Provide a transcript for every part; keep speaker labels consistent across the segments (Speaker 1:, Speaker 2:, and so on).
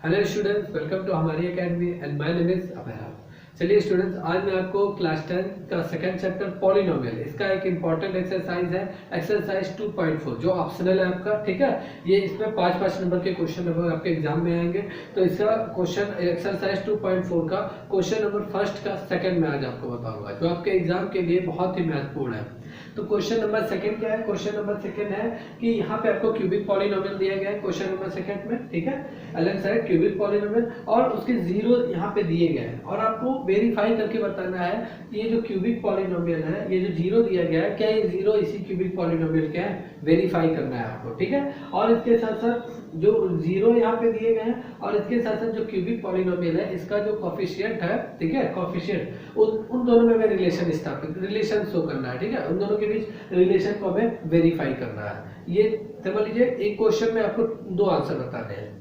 Speaker 1: Hello students, welcome to हमारी academy and my name is Abhay. चलिए students, आज मैं आपको क्लास 10 का सेकंड चैप्टर पॉलिनोमियल, इसका एक इंपॉर्टेंट एक्सरसाइज है एक्सरसाइज 2.4 जो ऑप्शनल है आपका। ठीक है, ये इसमें 5-5 नंबर के क्वेश्चन नंबर आपके एग्जाम में आएंगे। तो इसका क्वेश्चन एक्सरसाइज 2.4 का क्वेश्चन नंबर फर्स्ट का सेकंड में आज आपको बताऊंगा, जो आपके एग्जाम के लिए बहुत ही महत्वपूर्ण है। तो क्वेश्चन नंबर सेकंड क्या है? क्वेश्चन नंबर सेकंड है कि यहाँ पे आपको क्यूबिक पॉलिनोमियल दिया गया है क्वेश्चन नंबर सेकंड में। ठीक है, अलोंग साइड क्यूबिक पॉलिनोमियल और उसके जीरो यहाँ पे दिए गए हैं और आपको वेरीफाई करके बताना है कि ये जो क्यूबिक पॉलिनोमियल है, ये जो जीरो दिया गया है, क्या ये जीरो इसी क्यूबिक पॉलिनोमियल का है, वेरीफाई करना है आपको। ठीक है, और इसके साथ साथ जो जीरो यहाँ पे दिए गए हैं और इसके साथ साथ जो क्यूबिक पॉलिनोमियल है, इसका जो कोफिशिएंट है, ठीक है, कोफिशिएंट उन दोनों में हमें रिलेशन शो करना है। ठीक है, उन दोनों के बीच रिलेशन को हमें वेरीफाई करना है। ये समझ लीजिए, एक क्वेश्चन में आपको दो आंसर बताने हैं।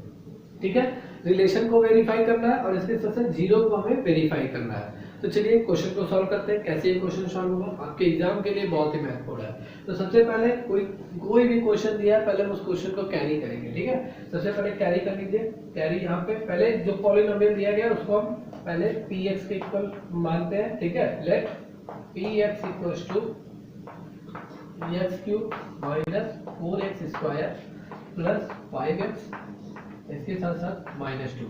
Speaker 1: ठीक है, रिलेशन को वेरीफाई करना है और इसके साथ साथ जीरो को हमें वेरीफाई करना है। तो चलिए क्वेश्चन को सॉल्व करते हैं। कैसे ये क्वेश्चन सॉल्व होगा, आपके एग्जाम के लिए बहुत ही महत्वपूर्ण है। तो सबसे पहले कोई भी क्वेश्चन दिया है, पहले हम उस क्वेश्चन को कैरी करेंगे। ठीक है, सबसे पहले कैरी कर लीजिए। कैरी यहाँ पे पहले जो पॉलिनोमियल दिया गया उसको हम पहले px के इक्वल मानते हैं। ठीक है, let px equals to x cube minus 4x square plus 5x, इसके साथ साथ -2।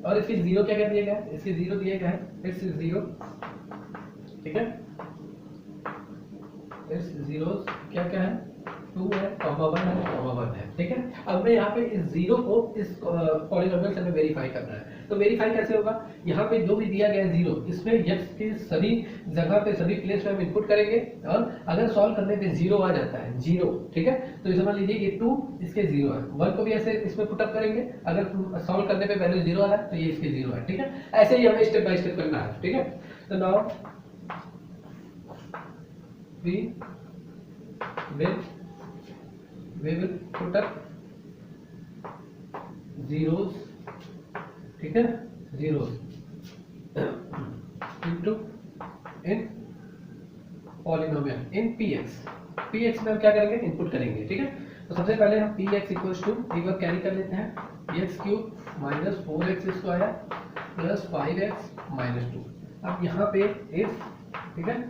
Speaker 1: और इसके जीरो क्या क्या दिया गया है? इसके जीरो दिए गए हैं, इट्स जीरो। ठीक है, इट्स जीरोस क्या क्या है? 2 है, 1 है, 1 है। ठीक है, अब मैं यहाँ पे इस जीरो को इस पॉलिनोमियल से हमें वेरीफाई करना है। तो वेरीफाई कैसे होगा? यहाँ पे जो भी दिया गया है जीरो, इसमें x के सभी जगह पे सभी प्लेस में हम इनपुट करेंगे और अगर सॉल्व करने पे जीरो आ जाता है, जीरो, ठीक है, तो ये समझ लीजिए ये 2 इसके जीरो है। 1 को भी ऐसे इसमें पुटअप करेंगे, अगर सॉल्व करने पे वैल्यू जीरो आ रहा है तो ये इसके जीरो है। ठीक है, ऐसे ही हमें स्टेप बाय स्टेप करना है। ठीक है, तो now we will put up zeros, ठीक है, zeros into in polynomial in px में हम क्या करेंगे? इनपुट करेंगे। ठीक है, तो सबसे पहले हम px इक्वल्स टू एक बार कैरी कर लेते हैं, x cube minus 4x square plus 5x minus 2। अब यहाँ पे इफ, ठीक है,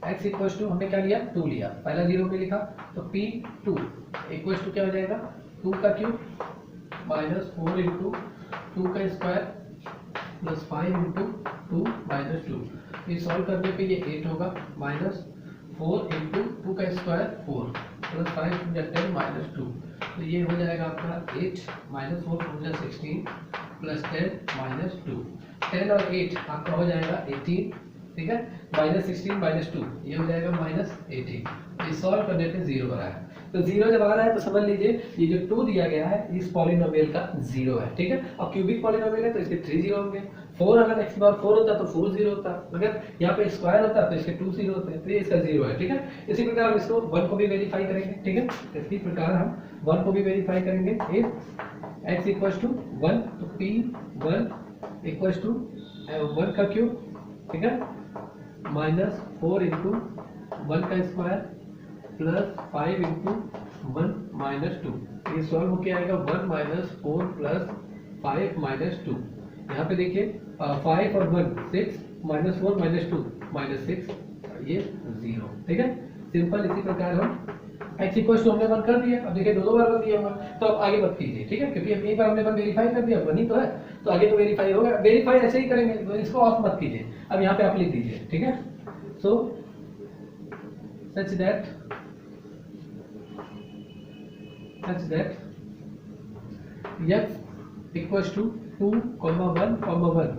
Speaker 1: x इक्वल्स टू हमने क्या लिया? 2 लिया, पहला जीरो में लिखा, तो p2 इक्वल्स टू क्या हो जाएगा? 2 का क्यूब माइनस 4 इंटू 2 का स्क्वायर प्लस 5 इंटू 2 माइनस 2। ये सॉल्व करने पे ये 8 होगा, माइनस 4 इंटू 2 का स्क्वायर 4 प्लस 5 10 माइनस 2। तो ये हो जाएगा आपका 8 माइनस 4 हो जाएगा 16 प्लस 10 माइनस 2। 10 और 8 आपका हो जाएगा 18। ठीक है, -16 -2 ये हो जाएगा -18। ये सॉल्व करने पे जीरो आ रहा है। तो जीरो जब आ रहा है तो समझ लीजिए ये जो 2 दिया गया है इस पॉलिनोमियल का जीरो है। ठीक है, और क्यूबिक पॉलिनोमियल है तो इसके 3 जीरो होंगे। 4 अगर x की पावर 4 होता तो 4 जीरो होता, मगर यहाँ पे स्क्वायर होता तो इसके 2 जीरो होते हैं, तो ये इसका जीरो है। ठीक है, इसी प्रकार हम इसको 1 को भी वेरीफाई करेंगे। ठीक है, इसी प्रकार हम 1 को भी वेरीफाई करेंगे। इफ x इक्वल्स टू 1 तो p1 इक्वल्स टू 1 का क्यूब, ठीक है, माइनस 4 इंटू 1 का स्क्वायर प्लस 5 इंटू 1 माइनस 2। ये सॉल्व होके आएगा 1 माइनस 4 प्लस 5 माइनस 2। यहाँ पे देखिए 5 और 1 6 माइनस 4 माइनस 2 माइनस 6, ये 0। ठीक है, सिंपल। इसी प्रकार हम x इक्वल्स टू हमने 1 कर दिया। अब देखिए दो बार 1 दिया हुआ, तो अब आगे मत कीजिए। ठीक है, क्योंकि एक बार हमने 1 वेरीफाई कर दिया, 1 ही तो है, तो आगे तो वेरीफाई होगा। वेरीफाई ऐसे ही करेंगे, तो इसको ऑफ मत कीजिए। अब यहाँ पे आप लिख दीजिए। ठीक है, so such that x equals to 2, 1,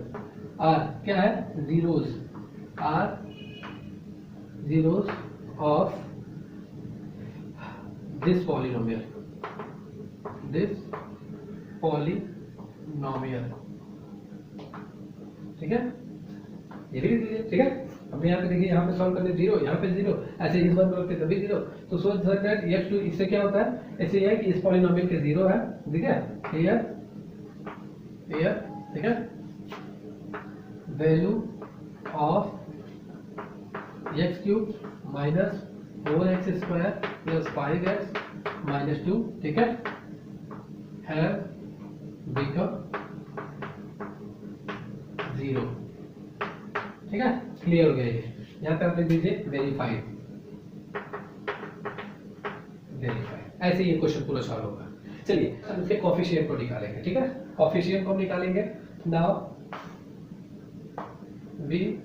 Speaker 1: are क्या है? Zeros, are zeros of this polynomial, ठीक है, ये भी लिख दीजिए। ठीक है, हमने यहाँ पे देखिए, यहाँ पे सॉल्व करने जीरो, यहाँ पे जीरो, ऐसे इस बार करते तभी जीरो। तो सोच सकते हैं x2 इससे क्या होता है? ऐसे ये है कि इस पॉलिनोमियल के जीरो है। ठीक है, क्लियर, ठीक है, value of x cube minus 4x square plus 5x minus 2, ठीक है, हैव बिकम 0। ठीक है, क्लियर हो गया ये। यहाँ पे आप लिख दीजिए वेरीफाइड। ऐसे ये क्वेश्चन पूरा सॉल्व होगा। चलिए हम इसके कोफिशिएंट को निकालेंगे। ठीक है, कोफिशिएंट को निकालेंगे। Now we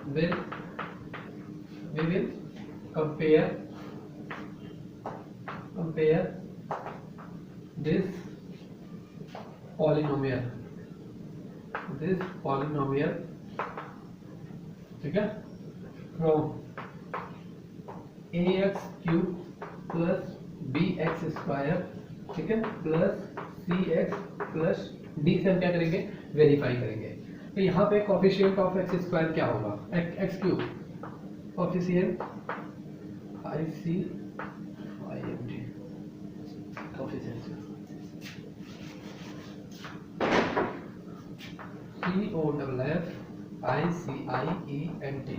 Speaker 1: will compare this polynomial ठीक है, from ax cube plus bx square, ठीक है, प्लस cx प्लस d से हम क्या करेंगे, वेरीफाई करेंगे। तो यहाँ पे कोफिशिएंट ऑफ एक्स स्क्वायर क्या होगा, x cube, coefficient ICIMT, coefficient COFFICIENT,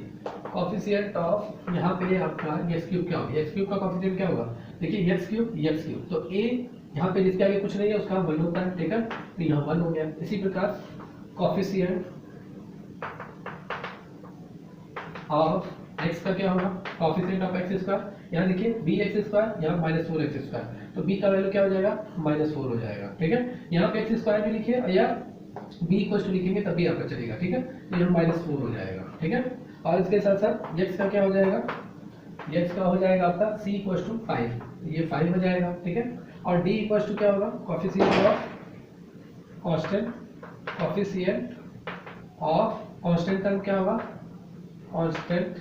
Speaker 1: coefficient of, यहाँ पे आपका एक्स क्यूब क्या होगा, एक्स क्यूब का कोफिशिएंट क्या होगा, देखिए एक्स क्यूब, तो a यहाँ पे जिसके आगे कुछ नहीं है उसका 1 होता है। ठीक है, तो यहाँ 1 हो गया। इसी प्रकार कोफिशिएंट ऑफ x का क्या होगा, कोफिशिएंट ऑफ x स्क्वायर, यहाँ देखिए bx स्क्वायर, यहाँ -4x स्क्वायर, तो b का वैल्यू क्या हो जाएगा, -4 हो जाएगा। ठीक है, यहाँ पे x स्क्वायर भी लिखिए या b इक्वल टू लिखेंगे तभी आपका चलेगा। ठीक है, तो यहाँ -4 हो जाएगा। ठीक है, और इसके साथ साथ x का क्या हो जाएगा, x का हो जाएगा आपका c इक्वल टू 5, ये 5 हो जाएगा। ठीक है, और d इक्वल टू क्या होगा, कोफिशिएंट ऑफ कांस्टेंट टर्म क्या होगा, कांस्टेंट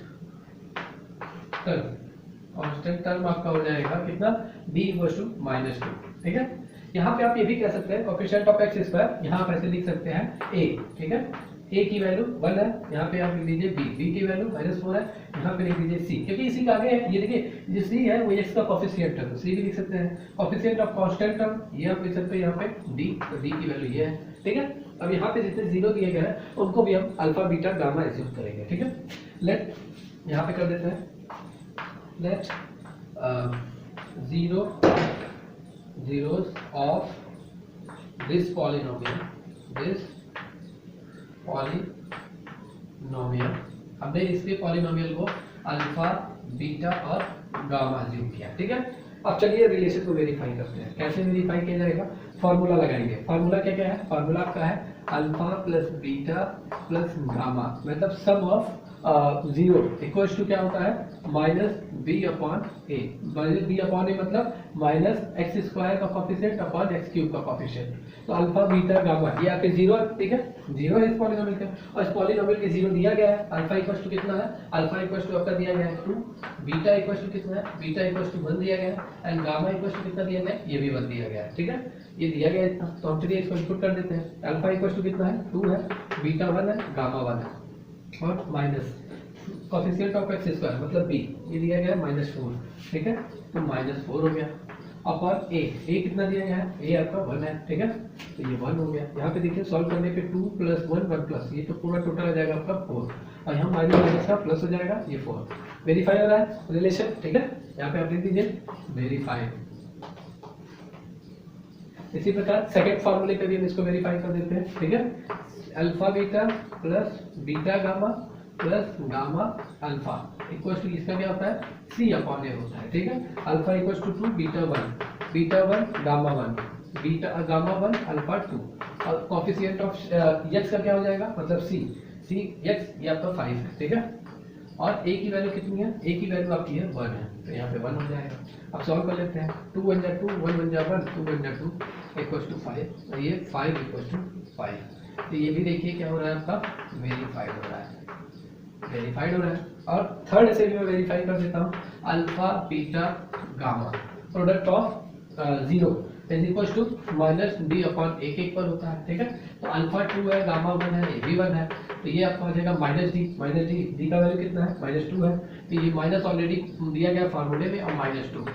Speaker 1: टर्म आपका हो जाएगा कितना, d इक्वल टू -2। ठीक है, यहाँ पे आप ये भी कह सकते हैं कोफिशिएंट ऑफ एक्स स्क्वायर, यहाँ आप ऐसे लिख सकते हैं a। ठीक है, a की वैल्यू 1 है, यहाँ पे आप लिख दीजिए b की वैल्यू -4 है, यहाँ पे लिख दीजिए c, क्योंकि इसी का आगे है, ये देखिए जो c है वो x का कोफिशिएंट टर्म, c भी लिख सकते हैं। कोफिशिएंट ऑफ कांस्टेंट टर्म ये आप लिख सकते हैं यहाँ पे d, तो d की वैल्यू ये है। ठीक है, अब यहाँ पे जितने जीरो दिए गए हैं उनको भी हम अल्फा बीटा गामा एज्यूम करेंगे। ठीक है, लेट यहाँ पे कर देते हैं, let zeros of this polynomial, हमने इसके पॉलिनोमियल को अल्फा बीटा और गामा अज्यूम किया। ठीक है, अब चलिए रिलेशन को वेरीफाई करते हैं। कैसे वेरीफाई किया जाएगा, फॉर्मूला लगाएंगे। फॉर्मूला क्या क्या है, फॉर्मूला आपका है alpha plus beta plus gamma, मतलब सम ऑफ 0 इक्वल्स टू क्या होता है, -b upon a। b upon a मतलब -x स्क्वायर का कोफिशिएंट अपॉन x क्यूब का कोफिशिएंट। तो अल्फा बीटा गामा ये आपके 0 है। ठीक है, 0 है इस पॉलिनोमियल का, और इस पॉलिनोमियल के 0 दिया गया है। अल्फा इक्वल्स टू कितना है, अल्फा इक्वल्स टू आपका दिया गया है 2, बीटा इक्वल्स टू कितना है, बीटा इक्वल्स टू 1 दिया गया है, एंड गामा इक्वल्स टू कितना दिया गया है, ये भी 1 दिया गया है। ठीक है, ये दिया गया है इतना, तो हम चलिए इसको इनपुट कर देते हैं। अल्फा इक्वल्स टू कितना है, 2 है, बीटा 1 है, गामा 1 है, और minus coefficient of x square मतलब b, ये दिया गया है -4। ठीक है, तो -4 हो गया, अपॉन a कितना दिया गया है, a आपका 1 है। ठीक है, तो ये 1 हो गया। यहाँ पे देखिए सॉल्व करने पे 2 + 1 1 +, ये तो पूरा टोटल आ जाएगा आपका 4, और यहाँ माइनस का प्लस हो जाएगा, ये 4 वेरीफाई हो रहा है रिलेशन। ठीक है, यहाँ पे आप लिख दीजिए वेरीफाइड। इसी प्रकार सेकंड फार्मूले पे भी हम इसको वेरीफाई कर देते हैं। ठीक है, alpha beta plus beta gamma plus gamma alpha equals to इसका क्या होता है, c अपॉन a होता है। ठीक है, alpha equals to 2 beta 1 gamma 1 beta gamma 1 alpha 2, और कोफिशिएंट ऑफ x का क्या हो जाएगा, मतलब c x ये आपका 5 है। ठीक है, और a की वैल्यू कितनी है, a की वैल्यू आपकी है 1 है, तो यहाँ पे 1 हो जाएगा। अब सॉल्व कर लेते हैं, 2 1 जा 2 1 1 जा 1 2 1 जा 2 इक्वल्स टू 5, और ये 5 इक्वल्स टू 5। तो ये भी देखिए क्या हो रहा है आपका, वेरीफाइड हो रहा है, वेरीफाइड हो रहा है। और थर्ड से भी मैं वेरीफाई कर देता हूँ, alpha beta gamma product of 0 is equals to -d upon a के इक्वल होता है। ठीक है, तो अल्फा 2 है, गामा 1 है, a भी 1 है, तो ये आपका हो जाएगा -d का वैल्यू कितना है, -2 है, तो ये माइनस ऑलरेडी दिया गया फार्मूले में, और -2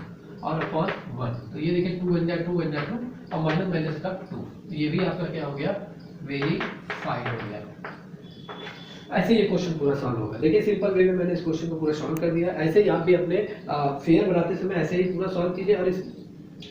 Speaker 1: और अपॉन 1, तो ये देखिए 2 1 जा 2 1 जा 2 और माइनस का 2, तो ये भी आपका क्या हो गया, वेरीफाइड हो गया। ऐसे ये क्वेश्चन पूरा सॉल्व होगा। देखिए सिंपल वे में मैंने इस क्वेश्चन को पूरा सॉल्व कर दिया। ऐसे ही आप भी अपने फेयर बनाते समय ऐसे ही पूरा सॉल्व कीजिए, और इस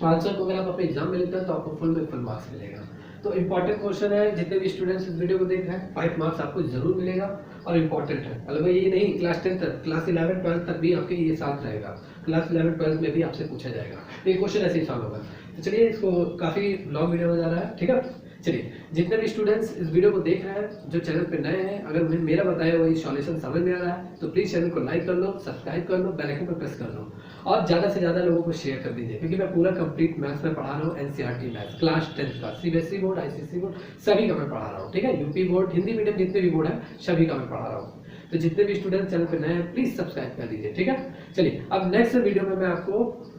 Speaker 1: आंसर को अगर आप अपने एग्जाम में लिखते हैं तो आपको फुल मार्क्स मिलेगा। तो इंपॉर्टेंट क्वेश्चन है, जितने भी स्टूडेंट्स इस वीडियो को देख रहे हैं 5 मार्क्स आपको जरूर मिलेगा और इम्पॉर्टेंट है। मतलब ये नहीं क्लास 10 तक, क्लास 11 12 तक भी आपके ये साथ रहेगा, क्लास 11 12 में भी आपसे पूछा जाएगा, ये क्वेश्चन ऐसे ही सॉल्व होगा। तो चलिए इसको काफ़ी लॉन्ग वीडियो में जा रहा है, ठीक है। चलिए जितने भी स्टूडेंट्स इस वीडियो को देख रहे हैं, जो चैनल पे नए हैं, अगर उन्हें मेरा बताया हुआ ये सॉल्यूशन समझ में आ रहा है तो प्लीज़ चैनल को लाइक कर लो, सब्सक्राइब कर लो, बेल आइकन पर प्रेस कर लो और ज़्यादा से ज़्यादा लोगों को शेयर कर दीजिए, क्योंकि मैं पूरा कंप्लीट मैथ्स में पढ़ा रहा हूँ, एनसीईआरटी मैथ्स क्लास 10 का, सीबीएसई बोर्ड, आईसीएसई बोर्ड सभी का मैं पढ़ा रहा हूँ, ठीक है। यूपी बोर्ड, हिंदी मीडियम जितने भी बोर्ड है सभी का मैं पढ़ा रहा हूँ। तो जितने भी स्टूडेंट चैनल पे नए हैं प्लीज सब्सक्राइब कर दीजिए, ठीक है। चलिए अब नेक्स्ट वीडियो में मैं आपको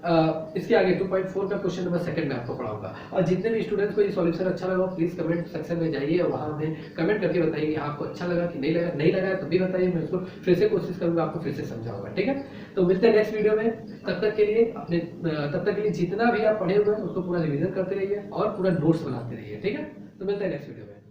Speaker 1: इसके आगे 2.4 का क्वेश्चन नंबर 2 में आपको पढ़ाऊंगा। और जितने भी स्टूडेंट्स को ये सॉल्यूशन अच्छा लगा प्लीज कमेंट सेक्शन में जाइए और वहां हमें कमेंट करके बताइए कि आपको अच्छा लगा कि नहीं लगा। नहीं लगा है तो भी बताइए, मैं उसको फिर से कोशिश करूंगा, आपको फिर से समझाऊंगा, ठीक है। तो मिलते हैं नेक्स्ट वीडियो में, तब तक के लिए जितना भी आप पढ़े हुए हैं उसको पूरा रिविजन करते रहिए और पूरा नोट्स बनाते रहिए, ठीक है। तो मिलते हैं नेक्स्ट वीडियो में।